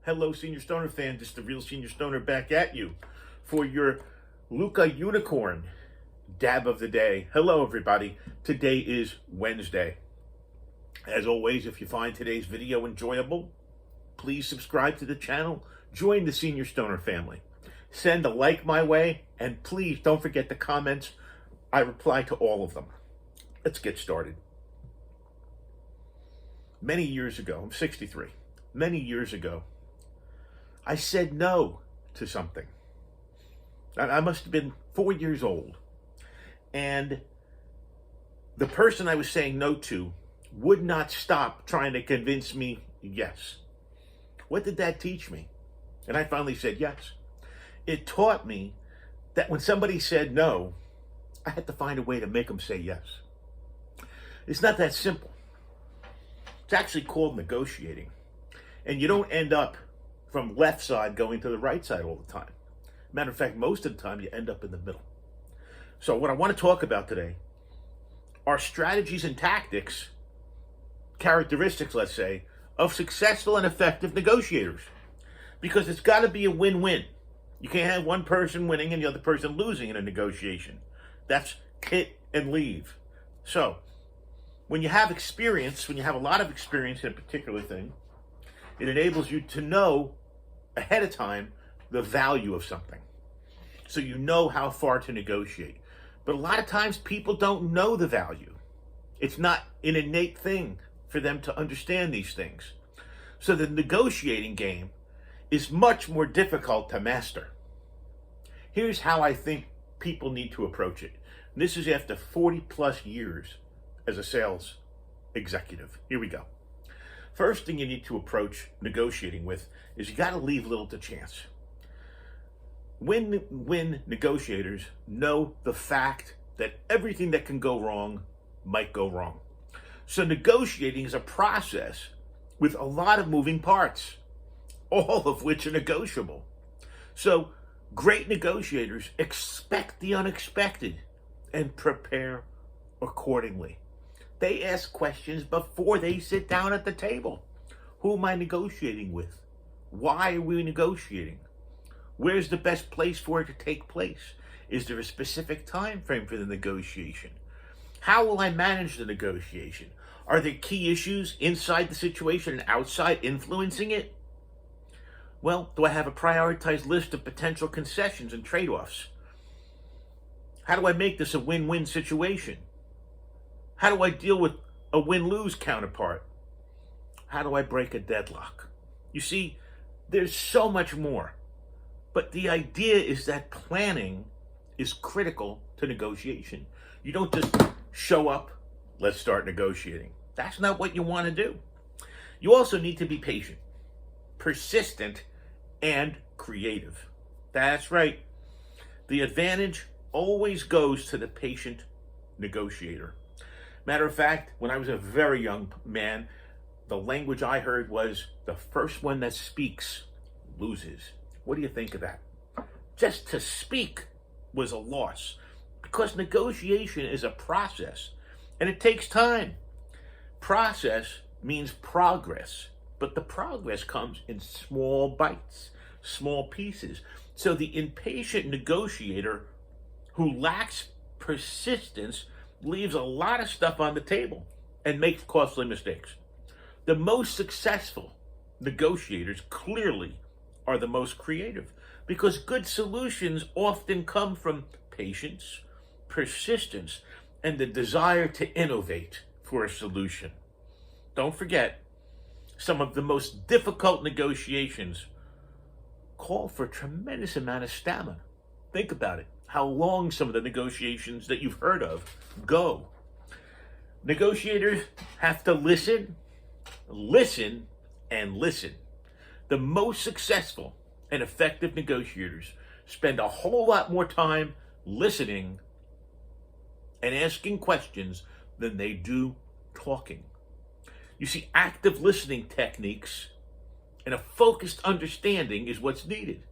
Hello, Senior Stoner fan. Just the real Senior Stoner back at you for your Lookah Unicorn dab of the day. Hello, everybody. Today is Wednesday. As always, if you find today's video enjoyable, please subscribe to the channel. Join the Senior Stoner family. Send a like my way, and please don't forget the comments. I reply to all of them. Let's get started. Many years ago, I'm 63. Many years ago, I said no to something. I must have been 4 years old. And the person I was saying no to would not stop trying to convince me yes. What did that teach me? And I finally said yes. It taught me that when somebody said no, I had to find a way to make them say yes. It's not that simple. It's actually called negotiating. And you don't end up from left side going to the right side all the time. Matter of fact, most of the time you end up in the middle. So what I want to talk about today are strategies and tactics, characteristics, let's say, of successful and effective negotiators. Because it's got to be a win-win. You can't have one person winning and the other person losing in a negotiation. That's hit and leave. So when you have experience, when you have a lot of experience in a particular thing, it enables you to know ahead of time the value of something. So you know how far to negotiate. But a lot of times people don't know the value. It's not an innate thing for them to understand these things. So the negotiating game is much more difficult to master. Here's how I think people need to approach it. And this is after 40 plus years as a sales executive. Here we go. First thing you need to approach negotiating with is you got to leave little to chance. Win negotiators know the fact that everything that can go wrong might go wrong. So negotiating is a process with a lot of moving parts, all of which are negotiable. So great negotiators expect the unexpected and prepare accordingly. They ask questions before they sit down at the table. Who am I negotiating with? Why are we negotiating? Where's the best place for it to take place? Is there a specific time frame for the negotiation? How will I manage the negotiation? Are there key issues inside the situation and outside influencing it? Well, do I have a prioritized list of potential concessions and trade-offs? How do I make this a win-win situation? How do I deal with a win-lose counterpart? How do I break a deadlock? You see, there's so much more. But the idea is that planning is critical to negotiation. You don't just show up, let's start negotiating. That's not what you want to do. You also need to be patient, persistent, and creative. That's right. The advantage always goes to the patient negotiator. Matter of fact, when I was a very young man, the language I heard was the first one that speaks loses. What do you think of that? Just to speak was a loss, because negotiation is a process and it takes time. Process means progress, but the progress comes in small bites, small pieces. So the impatient negotiator who lacks persistence leaves a lot of stuff on the table and makes costly mistakes. The most successful negotiators clearly are the most creative, because good solutions often come from patience, persistence, and the desire to innovate for a solution. Don't forget, some of the most difficult negotiations call for a tremendous amount of stamina. Think about it, how long some of the negotiations that you've heard of go. Negotiators have to listen, and listen. The most successful and effective negotiators spend a whole lot more time listening and asking questions than they do talking. You see, active listening techniques and a focused understanding is what's needed.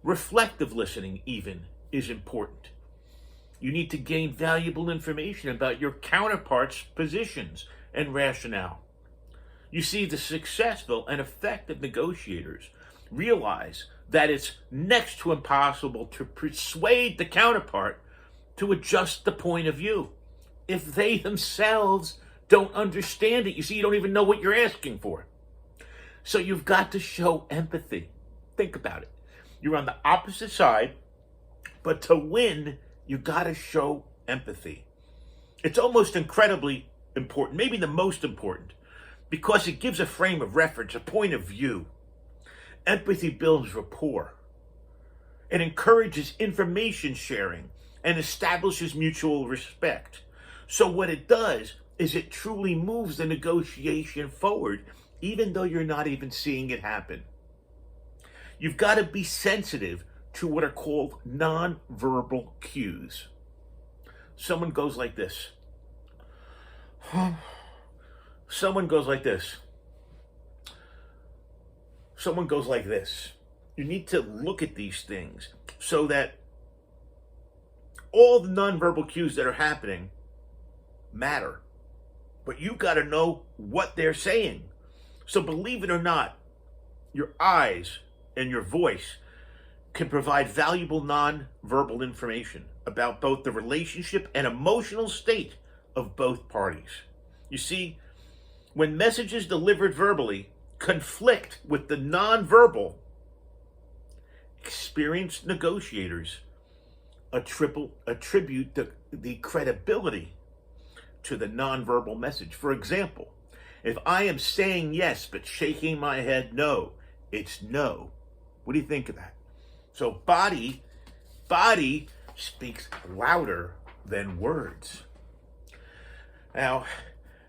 Reflective listening even is important. You need to gain valuable information about your counterpart's positions and rationale. You see, the successful and effective negotiators realize that it's next to impossible to persuade the counterpart to adjust the point of view if they themselves don't understand it. You see, you don't even know what you're asking for. So you've got to show empathy. Think about it. You're on the opposite side, but to win, you got to show empathy. It's almost incredibly important, maybe the most important, because it gives a frame of reference, a point of view. Empathy builds rapport. It encourages information sharing and establishes mutual respect. So what it does is it truly moves the negotiation forward, even though you're not even seeing it happen. You've got to be sensitive to what are called nonverbal cues. Someone goes like this. Someone goes like this. Someone goes like this. You need to look at these things so that all the nonverbal cues that are happening matter. But you got to know what they're saying. So believe it or not, your eyes and your voice can provide valuable nonverbal information about both the relationship and emotional state of both parties. You see, when messages delivered verbally conflict with the nonverbal, experienced negotiators attribute the credibility to the nonverbal message. For example, if I am saying yes but shaking my head no, it's no. What do you think of that? So body speaks louder than words. Now,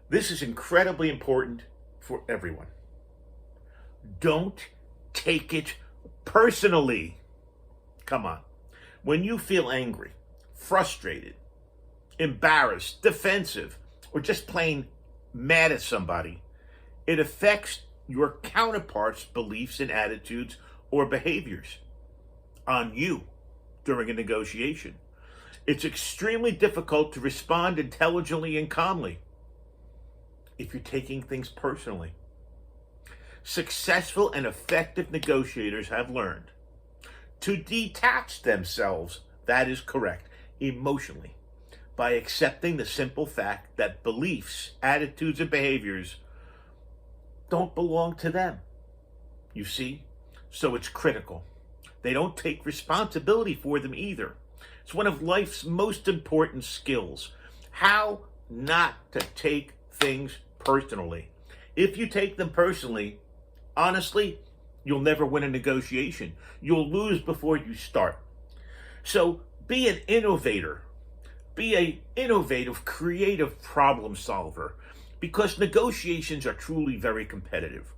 this is incredibly important for everyone. Don't take it personally. Come on. When you feel angry, frustrated, embarrassed, defensive, or just plain mad at somebody, it affects your counterpart's beliefs and attitudes or behaviors on you during a negotiation. It's extremely difficult to respond intelligently and calmly if you're taking things personally. Successful and effective negotiators have learned to detach themselves, that is correct, emotionally, by accepting the simple fact that beliefs, attitudes, and behaviors don't belong to them. You see? So it's critical. They don't take responsibility for them either. It's one of life's most important skills. How not to take things personally. If you take them personally, honestly, you'll never win a negotiation. You'll lose before you start. So be an innovator. Be an innovative, creative problem solver, because negotiations are truly very competitive,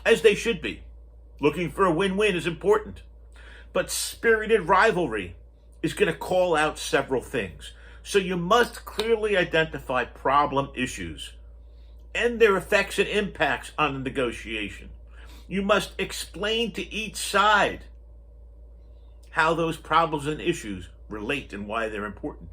as they should be. Looking for a win-win is important, but spirited rivalry is going to call out several things. So you must clearly identify problem issues and their effects and impacts on the negotiation. You must explain to each side how those problems and issues relate and why they're important.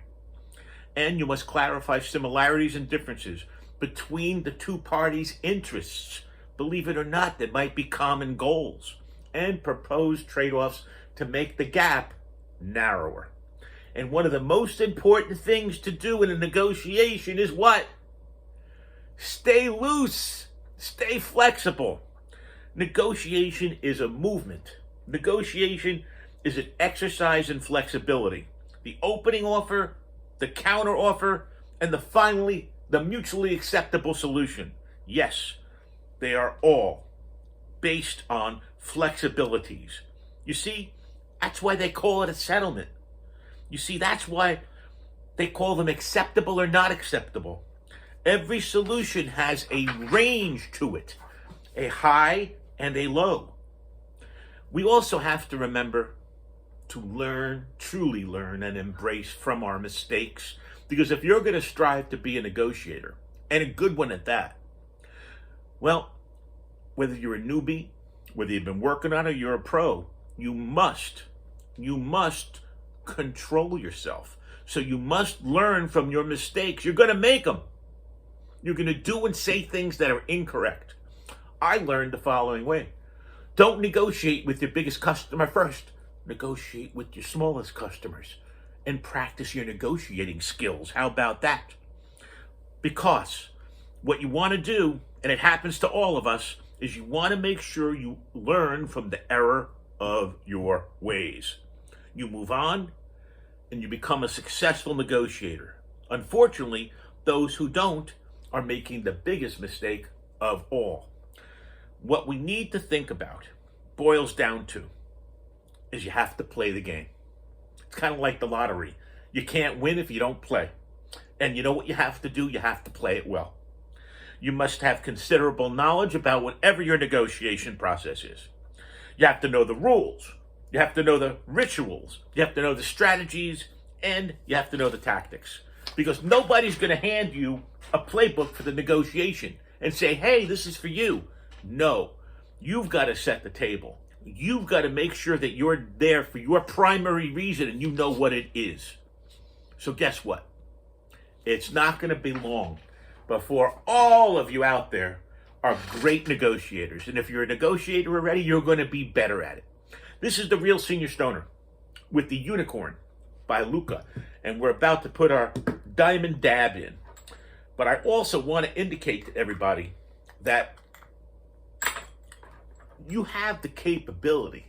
And you must clarify similarities and differences between the two parties' interests. Believe it or not, there might be common goals, and propose trade-offs to make the gap narrower. And one of the most important things to do in a negotiation is what? Stay loose. Stay flexible. Negotiation is a movement. Negotiation is an exercise in flexibility. The opening offer, the counter offer, and finally, the mutually acceptable solution. Yes, they are all based on flexibilities. You see, that's why they call it a settlement. You see, that's why they call them acceptable or not acceptable. Every solution has a range to it, a high and a low. We also have to remember to learn, truly learn, and embrace from our mistakes. Because if you're going to strive to be a negotiator, and a good one at that, well, whether you're a newbie, whether you've been working on it, or you're a pro, you must control yourself. So you must learn from your mistakes. You're going to make them. You're going to do and say things that are incorrect. I learned the following way. Don't negotiate with your biggest customer first. Negotiate with your smallest customers and practice your negotiating skills. How about that? Because what you want to do, and it happens to all of us, is you want to make sure you learn from the error of your ways. You move on and you become a successful negotiator. Unfortunately, those who don't are making the biggest mistake of all. What we need to think about boils down to is you have to play the game. It's kind of like the lottery. You can't win if you don't play. And you know what you have to do? You have to play it well. You must have considerable knowledge about whatever your negotiation process is. You have to know the rules. You have to know the rituals. You have to know the strategies. And you have to know the tactics. Because nobody's going to hand you a playbook for the negotiation and say, hey, this is for you. No, you've got to set the table. You've got to make sure that you're there for your primary reason and you know what it is. So guess what? It's not going to be long before all of you out there are great negotiators. And if you're a negotiator already, you're going to be better at it. This is The Real Senior Stoner with the Unicorn by Lookah. And we're about to put our diamond dab in. But I also want to indicate to everybody that you have the capability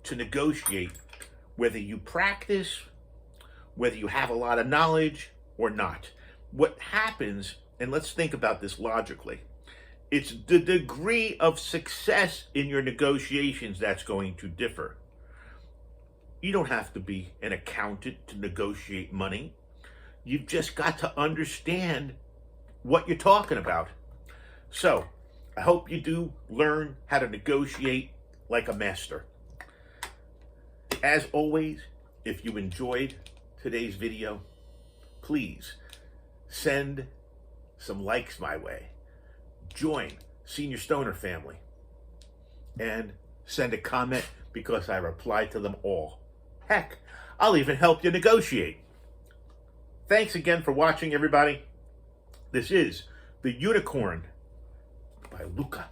to negotiate whether you practice, whether you have a lot of knowledge or not. What happens, and let's think about this logically, it's the degree of success in your negotiations that's going to differ. You don't have to be an accountant to negotiate money. You've just got to understand what you're talking about. So, I hope you do learn how to negotiate like a master. As always, if you enjoyed today's video, please send some likes my way. Join Senior Stoner family. And send a comment because I reply to them all. Heck, I'll even help you negotiate. Thanks again for watching, everybody. This is The Unicorn by Lookah.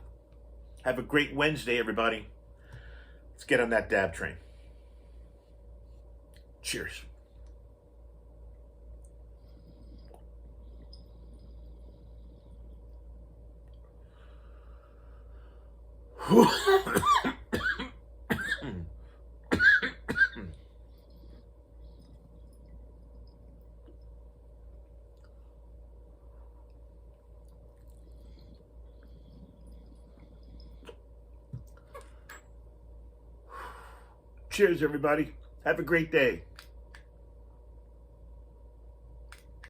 Have a great Wednesday, everybody. Let's get on that dab train. Cheers. Cheers, everybody. Have a great day.